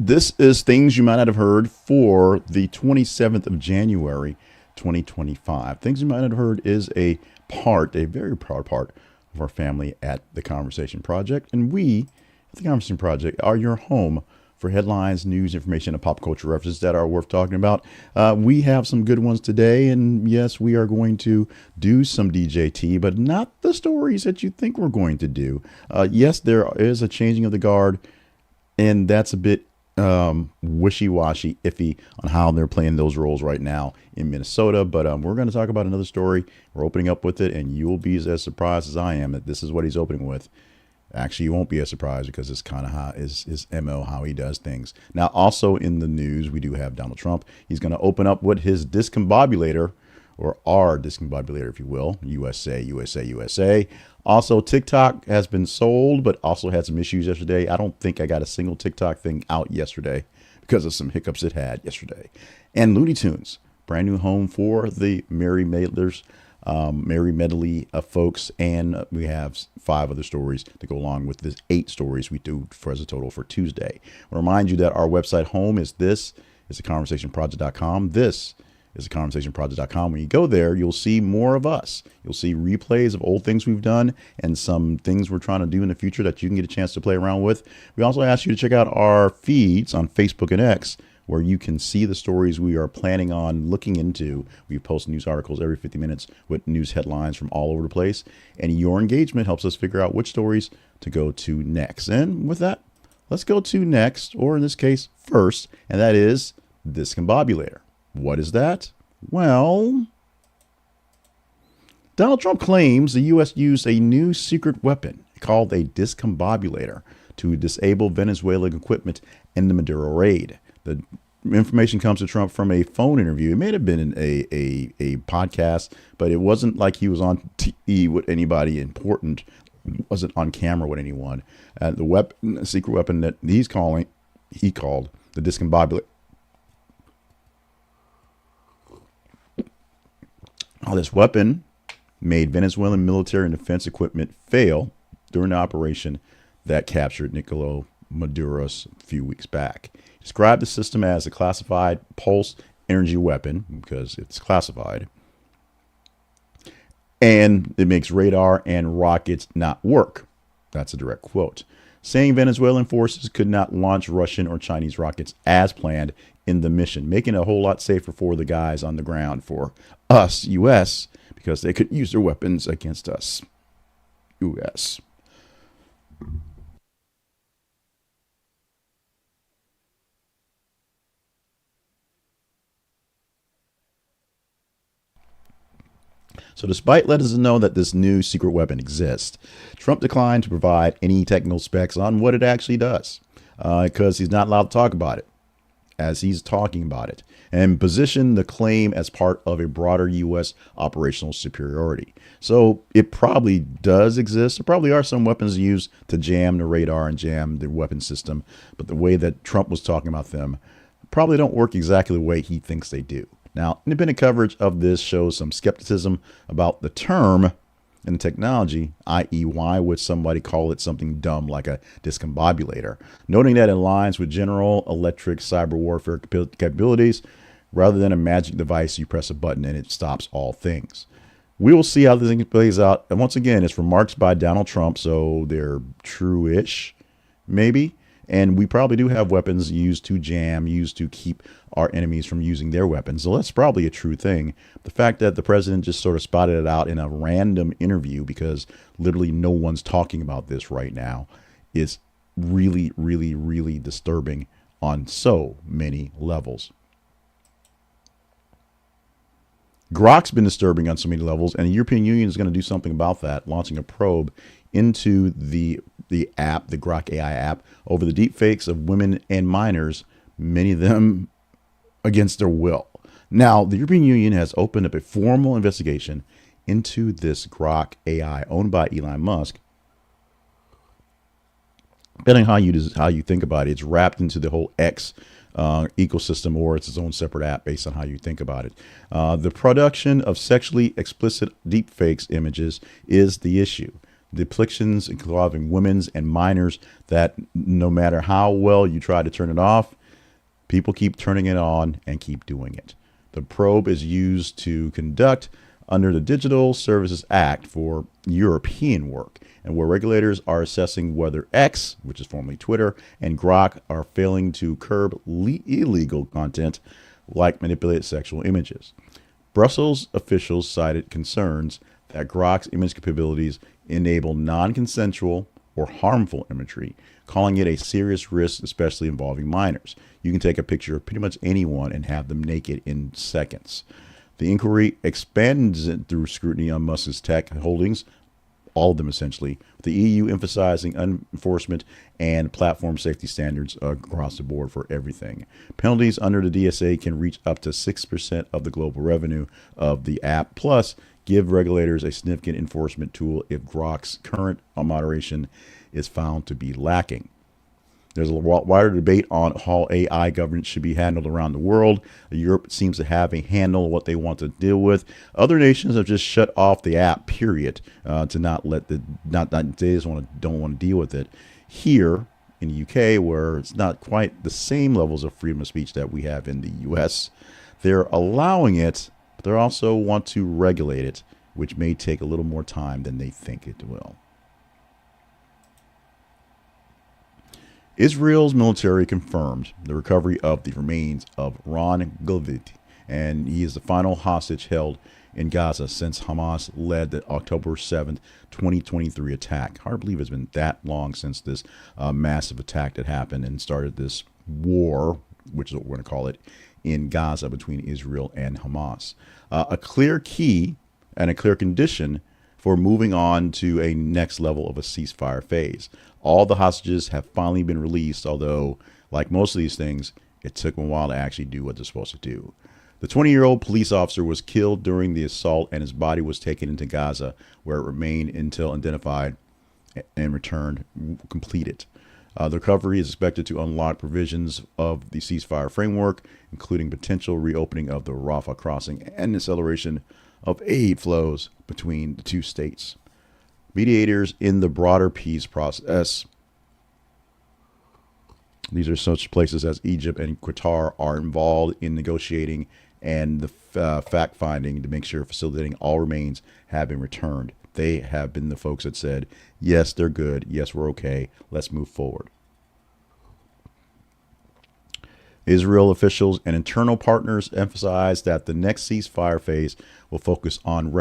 This is things you might not have heard for the 27th of January, 2025. Things you might not have heard is a very proud part of our family at the Conversation Project. And we at the Conversation Project are your home for headlines, news, information, and pop culture references that are worth talking about. We have some good ones today. And yes, we are going to do some DJT, but not the stories that you think we're going to do. Yes, there is a changing of the guard, and that's a bit wishy-washy, iffy on how they're playing those roles right now in Minnesota. But we're going to talk about another story. We're opening up with it, and you'll be as surprised as I am that this is what he's opening with. Actually, you won't be as surprised because it's kind of how his MO, how he does things. Now, also in the news, we do have Donald Trump. He's going to open up with his discombobulator, or our discombobulator, if you will. USA, USA, USA. Also, TikTok has been sold, but also had some issues yesterday. I don't think I got a single TikTok thing out yesterday because of some hiccups it had yesterday. And Looney Tunes, brand new home for the Merry Medley folks. And we have 5 other stories to go along with this 8 stories we do for as a total for Tuesday. I'll remind you that our website home is theconversationproject.com. This is theconversationproject.com. When you go there, you'll see more of us. You'll see replays of old things we've done and some things we're trying to do in the future that you can get a chance to play around with. We also ask you to check out our feeds on Facebook and X, where you can see the stories we are planning on looking into. We post news articles every 50 minutes with news headlines from all over the place. And your engagement helps us figure out which stories to go to next. And with that, let's go to next, or in this case, first, and that is Discombobulator. What is that? Well, Donald Trump claims the U.S. used a new secret weapon called a Discombobulator to disable Venezuelan equipment in the Maduro raid. The information comes to Trump from a phone interview. It may have been in a podcast, but it wasn't like he was on TV with anybody important. It wasn't on camera with anyone. The secret weapon that he called the Discombobulator. This weapon made Venezuelan military and defense equipment fail during the operation that captured Nicolas Maduro a few weeks back. He described the system as a classified pulse energy weapon because it's classified, and it makes radar and rockets not work. That's a direct quote. Saying Venezuelan forces could not launch Russian or Chinese rockets as planned in the mission, making it a whole lot safer for the guys on the ground, for us, U.S., because they could use their weapons against us, U.S. So despite letting us know that this new secret weapon exists, Trump declined to provide any technical specs on what it actually does, because he's not allowed to talk about it as he's talking about it, and position the claim as part of a broader U.S. operational superiority. So it probably does exist. There probably are some weapons used to jam the radar and jam the weapon system, but the way that Trump was talking about them probably don't work exactly the way he thinks they do. Now, independent coverage of this shows some skepticism about the term and the technology, i.e. why would somebody call it something dumb like a discombobulator, noting that it aligns with General Electric cyber warfare capabilities rather than a magic device you press a button and it stops all things. We will see how this thing plays out. And once again, it's remarks by Donald Trump, so they're true-ish, maybe. And we probably do have weapons used to jam, used to keep our enemies from using their weapons. So that's probably a true thing. The fact that the president just sort of spotted it out in a random interview, because literally no one's talking about this right now, is really, really, really disturbing on so many levels. Grok's been disturbing on so many levels, and the European Union is going to do something about that, launching a probe into the app, the Grok AI app, over the deepfakes of women and minors, many of them against their will. Now, the European Union has opened up a formal investigation into this Grok AI owned by Elon Musk. Depending on how you think about it, it's wrapped into the whole X ecosystem, or it's its own separate app based on how you think about it. The production of sexually explicit deepfakes images is the issue. depictions involving women's and minors that no matter how well you try to turn it off, people keep turning it on and keep doing it. The probe is used to conduct under the Digital Services Act for European work, and where regulators are assessing whether X, which is formerly Twitter, and Grok are failing to curb illegal content like manipulated sexual images. Brussels officials cited concerns that Grok's image capabilities enable non-consensual or harmful imagery, calling it a serious risk, especially involving minors. You can take a picture of pretty much anyone and have them naked in seconds. The inquiry expands it through scrutiny on Musk's tech holdings, all of them essentially, with the EU emphasizing enforcement and platform safety standards across the board for everything. Penalties under the DSA can reach up to 6% of the global revenue of the app, plus give regulators a significant enforcement tool if Grok's current moderation is found to be lacking. There's a wider debate on how AI governance should be handled around the world. Europe seems to have a handle on what they want to deal with. Other nations have just shut off the app, period, to not let they just don't want to deal with it. Here in the UK, where it's not quite the same levels of freedom of speech that we have in the US, they're allowing it, but they also want to regulate it, which may take a little more time than they think it will. Israel's military confirmed the recovery of the remains of Ron Gilvit, and he is the final hostage held in Gaza since Hamas led the October 7th, 2023 attack. Hard to believe it's been that long since this massive attack that happened and started this war, which is what we're going to call it, in Gaza between Israel and Hamas. A clear key and a clear condition for moving on to a next level of a ceasefire phase. All the hostages have finally been released, although, like most of these things, it took them a while to actually do what they're supposed to do. The 20-year-old police officer was killed during the assault, and his body was taken into Gaza, where it remained until identified and returned completed. The recovery is expected to unlock provisions of the ceasefire framework, including potential reopening of the Rafah crossing and acceleration of aid flows between the two states. Mediators in the broader peace process, these are such places as Egypt and Qatar, are involved in negotiating and the fact-finding to make sure facilitating all remains have been returned. They have been the folks that said, yes, they're good. Yes, we're okay. Let's move forward. Israel officials and internal partners emphasized that the next ceasefire phase will focus on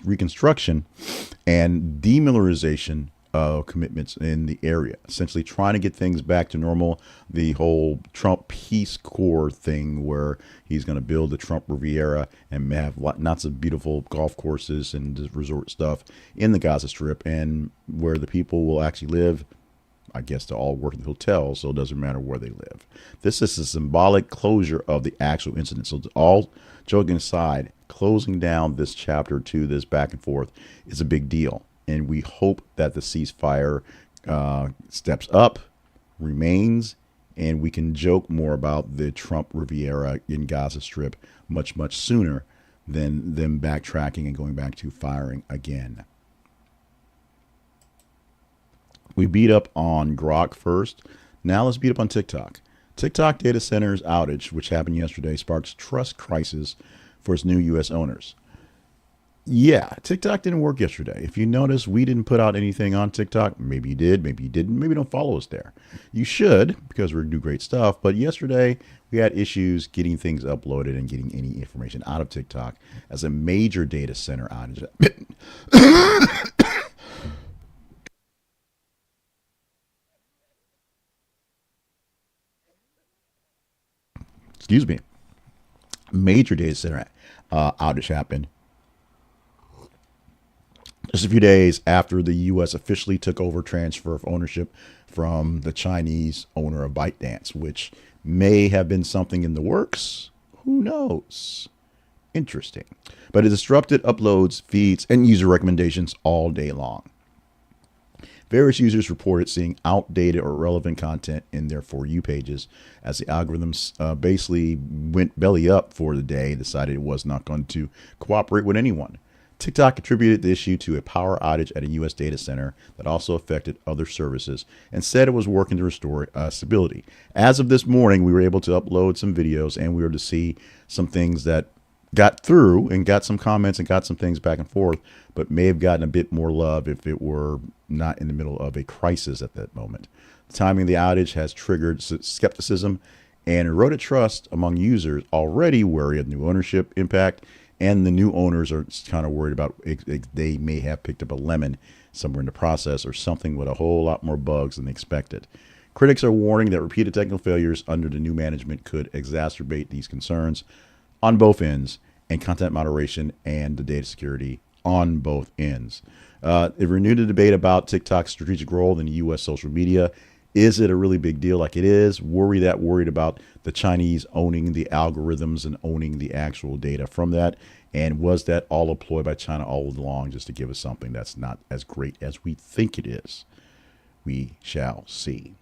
reconstruction and demilitarization commitments in the area, essentially trying to get things back to normal. The whole Trump Peace Corps thing, where he's going to build the Trump Riviera and have lots of beautiful golf courses and resort stuff in the Gaza Strip, and where the people will actually live. I guess they all work in hotels, so it doesn't matter where they live. This is a symbolic closure of the actual incident. So all joking aside, closing down this chapter 2, this back and forth, is a big deal. And we hope that the ceasefire steps up, remains, and we can joke more about the Trump Riviera in Gaza Strip much, much sooner than them backtracking and going back to firing again. We beat up on Grok first. Now let's beat up on TikTok. TikTok data centers outage, which happened yesterday, sparks trust crisis for its new U.S. owners. Yeah, TikTok didn't work yesterday. If you notice, we didn't put out anything on TikTok. Maybe you did, maybe you didn't. Maybe don't follow us there. You should, because we do great stuff. But yesterday, we had issues getting things uploaded and getting any information out of TikTok as a major data center outage. Excuse me. Major data center outage happened just a few days after the U.S. officially took over transfer of ownership from the Chinese owner of ByteDance, which may have been something in the works. Who knows? Interesting. But it disrupted uploads, feeds, and user recommendations all day long. Various users reported seeing outdated or irrelevant content in their For You pages as the algorithms basically went belly up for the day, decided it was not going to cooperate with anyone. TikTok attributed the issue to a power outage at a U.S. data center that also affected other services and said it was working to restore stability. As of this morning, we were able to upload some videos and we were to see some things that got through and got some comments and got some things back and forth, but may have gotten a bit more love if it were not in the middle of a crisis at that moment. The timing of the outage has triggered skepticism and eroded trust among users already wary of new ownership impact, and the new owners are kind of worried about they may have picked up a lemon somewhere in the process or something with a whole lot more bugs than expected. Critics are warning that repeated technical failures under the new management could exacerbate these concerns on both ends, and content moderation and the data security on both ends. It renewed the debate about TikTok's strategic role in U.S. social media. Is it a really big deal like it is? Worried about the Chinese owning the algorithms and owning the actual data from that? And was that all a ploy by China all along just to give us something that's not as great as we think it is? We shall see.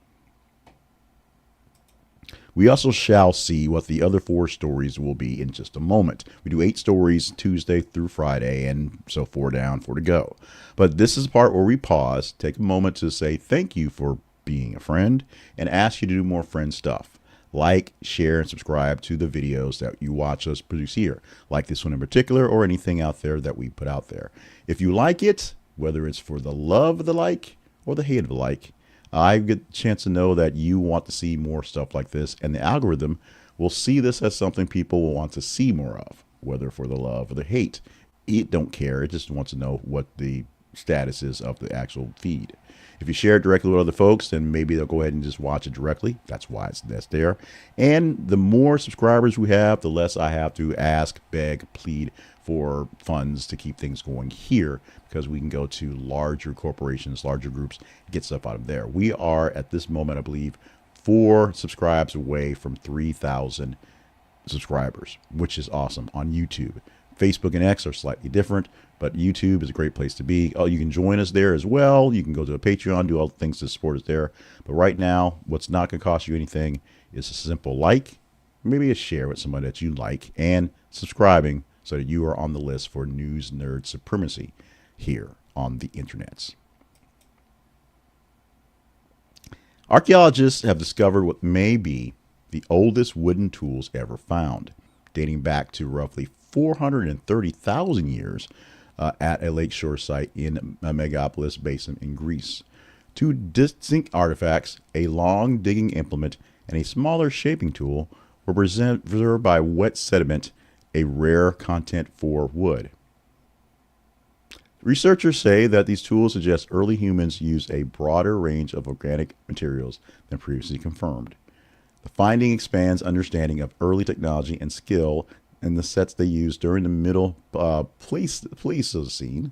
We also shall see what the other 4 stories will be in just a moment. We do 8 stories Tuesday through Friday, and so 4 down, 4 to go. But this is the part where we pause, take a moment to say thank you for being a friend, and ask you to do more friend stuff. Like, share, and subscribe to the videos that you watch us produce here, like this one in particular, or anything out there that we put out there. If you like it, whether it's for the love of the like or the hate of the like, I get a chance to know that you want to see more stuff like this, and the algorithm will see this as something people will want to see more of, whether for the love or the hate. It don't care. It just wants to know what the status is of the actual feed. If you share it directly with other folks, then maybe they'll go ahead and just watch it directly. That's why that's there. And the more subscribers we have, the less I have to ask, beg, plead for funds to keep things going here, because we can go to larger corporations, larger groups, get stuff out of there. We are at this moment, I believe, 4 subscribes away from 3,000 subscribers, which is awesome on YouTube. Facebook and X are slightly different, but YouTube is a great place to be. Oh, you can join us there as well. You can go to a Patreon, do all the things to support us there. But right now, what's not going to cost you anything is a simple like, maybe a share with somebody that you like, and subscribing so that you are on the list for news nerd supremacy here on the internets. Archaeologists have discovered what may be the oldest wooden tools ever found, dating back to roughly 430,000 years at a lakeshore site in a megalopolis basin in Greece. 2 distinct artifacts, a long digging implement and a smaller shaping tool, were preserved by wet sediment, a rare content for wood. Researchers say that these tools suggest early humans used a broader range of organic materials than previously confirmed. The finding expands understanding of early technology and skill and the sets they used during the middle Pleistocene,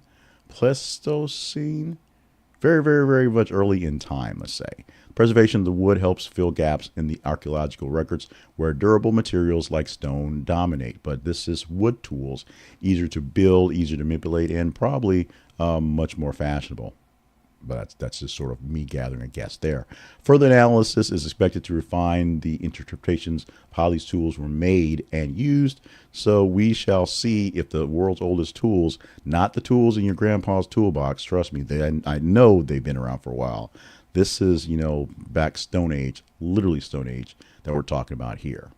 very, very, very much early in time, let's say. Preservation of the wood helps fill gaps in the archaeological records where durable materials like stone dominate. But this is wood tools, easier to build, easier to manipulate, and probably much more fashionable. But that's just sort of me gathering a guess there. Further analysis is expected to refine the interpretations of how these tools were made and used. So we shall see if the world's oldest tools, not the tools in your grandpa's toolbox, trust me, I know they've been around for a while. This is, back Stone Age, literally Stone Age, that we're talking about here.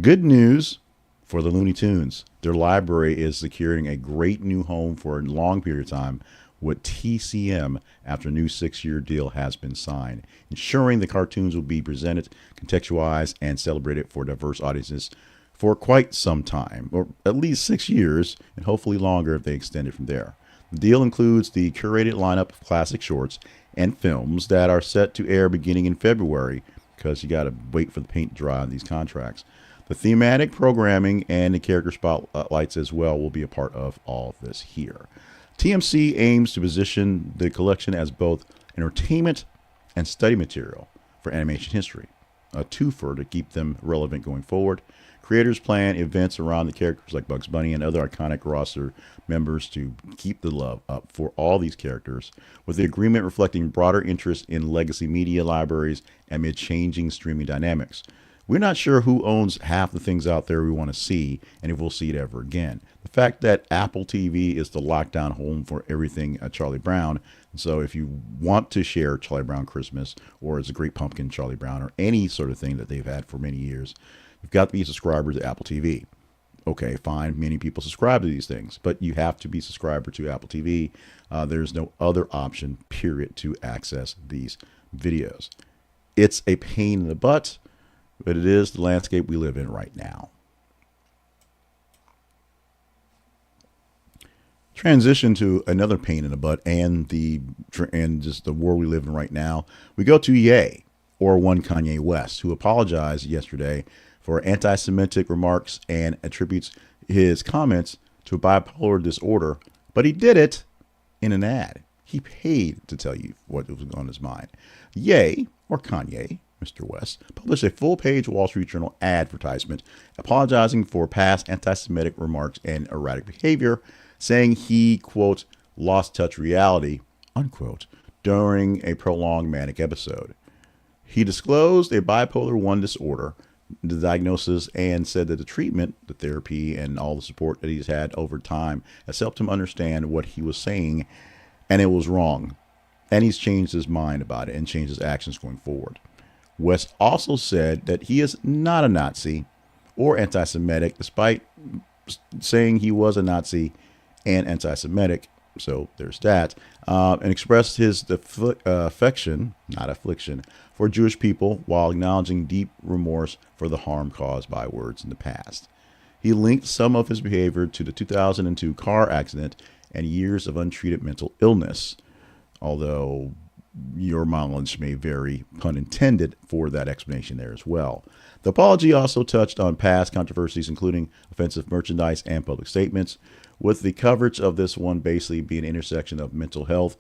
Good news for the Looney Tunes. Their library is securing a great new home for a long period of time with TCM after a new 6-year deal has been signed, ensuring the cartoons will be presented, contextualized, and celebrated for diverse audiences for quite some time, or at least 6 years, and hopefully longer if they extend it from there. The deal includes the curated lineup of classic shorts and films that are set to air beginning in February, because you got to wait for the paint to dry on these contracts. The thematic programming and the character spotlights as well will be a part of all of this here. TMC aims to position the collection as both entertainment and study material for animation history, a twofer to keep them relevant going forward. Creators plan events around the characters like Bugs Bunny and other iconic roster members to keep the love up for all these characters, with the agreement reflecting broader interest in legacy media libraries amid changing streaming dynamics. We're not sure who owns half the things out there we want to see and if we'll see it ever again. The fact that Apple TV is the lockdown home for everything Charlie Brown. So if you want to share Charlie Brown Christmas or It's a Great Pumpkin Charlie Brown or any sort of thing that they've had for many years, you've got to be a subscriber to Apple TV. Okay, fine. Many people subscribe to these things, but you have to be a subscriber to Apple TV. There's no other option, period, to access these videos. It's a pain in the butt, but it is the landscape we live in right now. Transition to another pain in the butt and just the world we live in right now. We go to Ye, or one Kanye West, who apologized yesterday for anti-Semitic remarks and attributes his comments to bipolar disorder, but he did it in an ad. He paid to tell you what was on his mind. Ye, or Kanye, Mr. West, published a full-page Wall Street Journal advertisement apologizing for past anti-Semitic remarks and erratic behavior, saying he, quote, lost touch reality, unquote, during a prolonged manic episode. He disclosed a bipolar 1 disorder, the diagnosis, and said that the treatment, the therapy, and all the support that he's had over time has helped him understand what he was saying, and it was wrong. And he's changed his mind about it and changed his actions going forward. West also said that he is not a Nazi or anti-Semitic, despite saying he was a Nazi and anti-Semitic, so there's that, and expressed his affection, not affliction, for Jewish people while acknowledging deep remorse for the harm caused by words in the past. He linked some of his behavior to the 2002 car accident and years of untreated mental illness, although your mileage may vary, pun intended, for that explanation there as well. The apology also touched on past controversies, including offensive merchandise and public statements, with the coverage of this one basically being an intersection of mental health,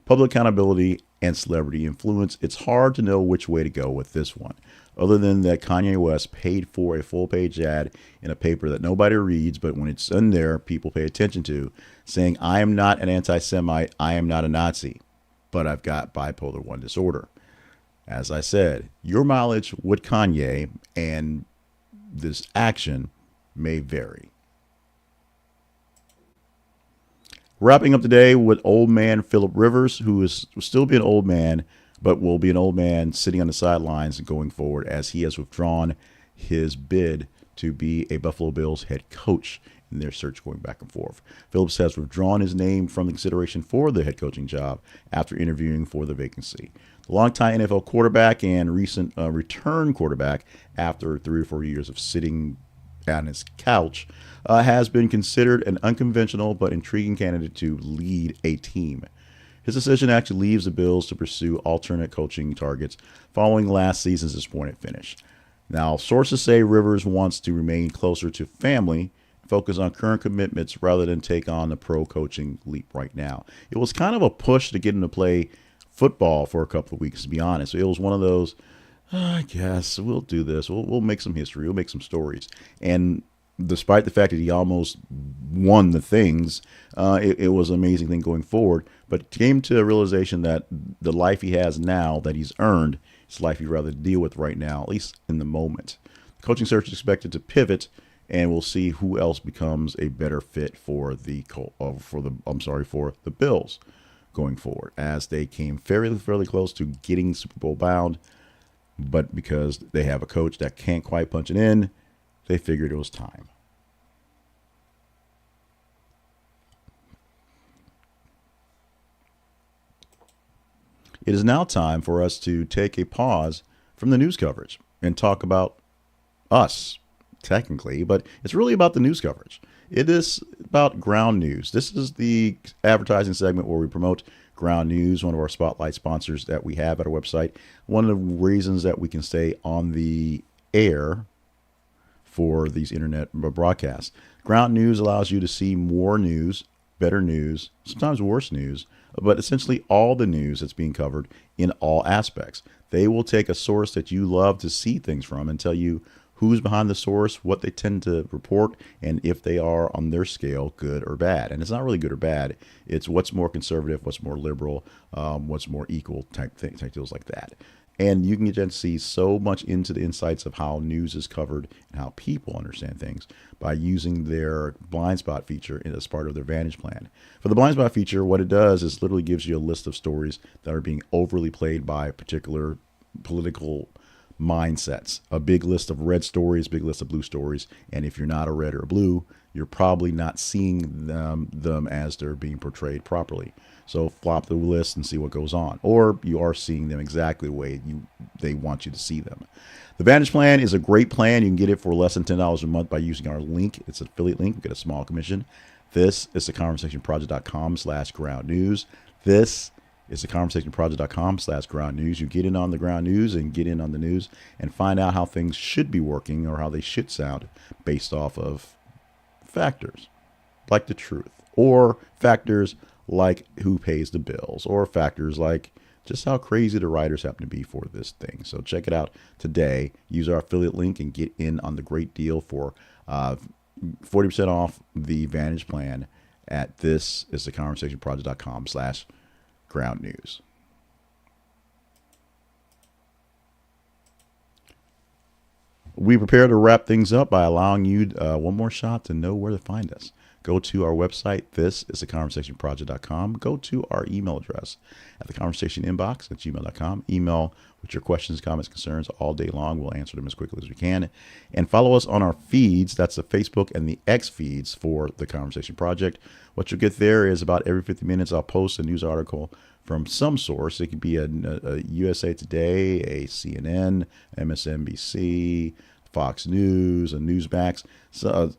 public accountability, and celebrity influence. It's hard to know which way to go with this one, other than that Kanye West paid for a full-page ad in a paper that nobody reads, but when it's in there, people pay attention to, saying, I am not an anti-Semite, I am not a Nazi, but I've got bipolar 1 disorder. As I said, your mileage with Kanye and this action may vary. Wrapping up today with old man Philip Rivers, who is still be an old man, but will be an old man sitting on the sidelines going forward as he has withdrawn his bid to be a Buffalo Bills head coach in their search going back and forth. Phillips has withdrawn his name from the consideration for the head coaching job after interviewing for the vacancy. The longtime NFL quarterback and recent return quarterback, after 3 or 4 years of sitting on his couch, has been considered an unconventional but intriguing candidate to lead a team. His decision actually leaves the Bills to pursue alternate coaching targets following last season's disappointing finish. Now, sources say Rivers wants to remain closer to family, focus on current commitments rather than take on the pro coaching leap right now. It was kind of a push to get him to play football for a couple of weeks, to be honest. It was one of those, I guess we'll do this. We'll make some history. We'll make some stories. And despite the fact that he almost won the things, it was an amazing thing going forward. But came to a realization that the life he has now that he's earned is life he'd rather deal with right now, at least in the moment. The coaching search is expected to pivot, and we'll see who else becomes a better fit for the Bills going forward, as they came fairly close to getting Super Bowl bound. But because they have a coach that can't quite punch it in, they figured it was time. It is now time for us to take a pause from the news coverage and talk about us, technically, but it's really about the news coverage. It is about ground news. This is the advertising segment where we promote ground news, one of our spotlight sponsors that we have at our website. One of the reasons that we can stay on the air for these internet broadcasts. Ground news allows you to see more news, better news, sometimes worse news, but essentially all the news that's being covered in all aspects. They will take a source that you love to see things from and tell you who's behind the source, what they tend to report, and if they are on their scale, good or bad. And it's not really good or bad. It's what's more conservative, what's more liberal, what's more equal type things, type deals like that. And you can get to see so much into the insights of how news is covered and how people understand things by using their blind spot feature as part of their Vantage plan. For the blind spot feature, what it does is literally gives you a list of stories that are being overly played by particular political mindsets. A big list of red stories, big list of blue stories. And if you're not a red or a blue, you're probably not seeing them as they're being portrayed properly. So flop the list and see what goes on. Or you are seeing them exactly the way they want you to see them. The Vantage plan is a great plan. You can get it for less than $10 a month by using our link. It's an affiliate link. You get a small commission. This is theconversationproject.com/ground news. This is theconversationproject.com/ground news. You get in on the ground news and get in on the news and find out how things should be working or how they should sound based off of factors like the truth, or factors like who pays the bills, or factors like just how crazy the writers happen to be for this thing. So check it out today. Use our affiliate link and get in on the great deal for 40% off the Vantage plan at this is theconversationproject.com/ground news. We prepare to wrap things up by allowing you one more shot to know where to find us. Go to our website, this is theconversationproject.com. Go to our email address at theconversationinbox@gmail.com. Email with your questions, comments, concerns all day long. We'll answer them as quickly as we can. And follow us on our feeds. That's the Facebook and the X feeds for The Conversation Project. What you'll get there is about every 50 minutes, I'll post a news article from some source. It could be a USA Today, a CNN, MSNBC, Fox News, and Newsmax,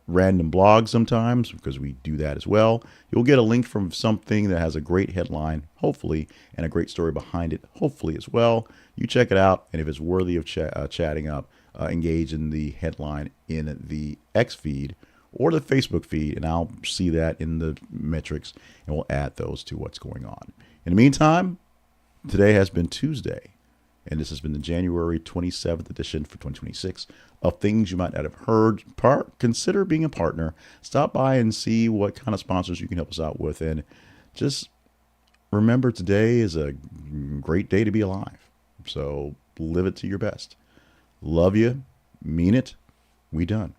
random blogs sometimes, because we do that as well. You'll get a link from something that has a great headline, hopefully, and a great story behind it, hopefully as well. You check it out, and if it's worthy of chatting up, engage in the headline in the X feed or the Facebook feed, and I'll see that in the metrics, and we'll add those to what's going on. In the meantime, today has been Tuesday, and this has been the January 27th edition for 2026 of Things You Might Not Have Heard. Consider being a partner. Stop by and see what kind of sponsors you can help us out with. And just remember, today is a great day to be alive. So live it to your best. Love you. Mean it. We done.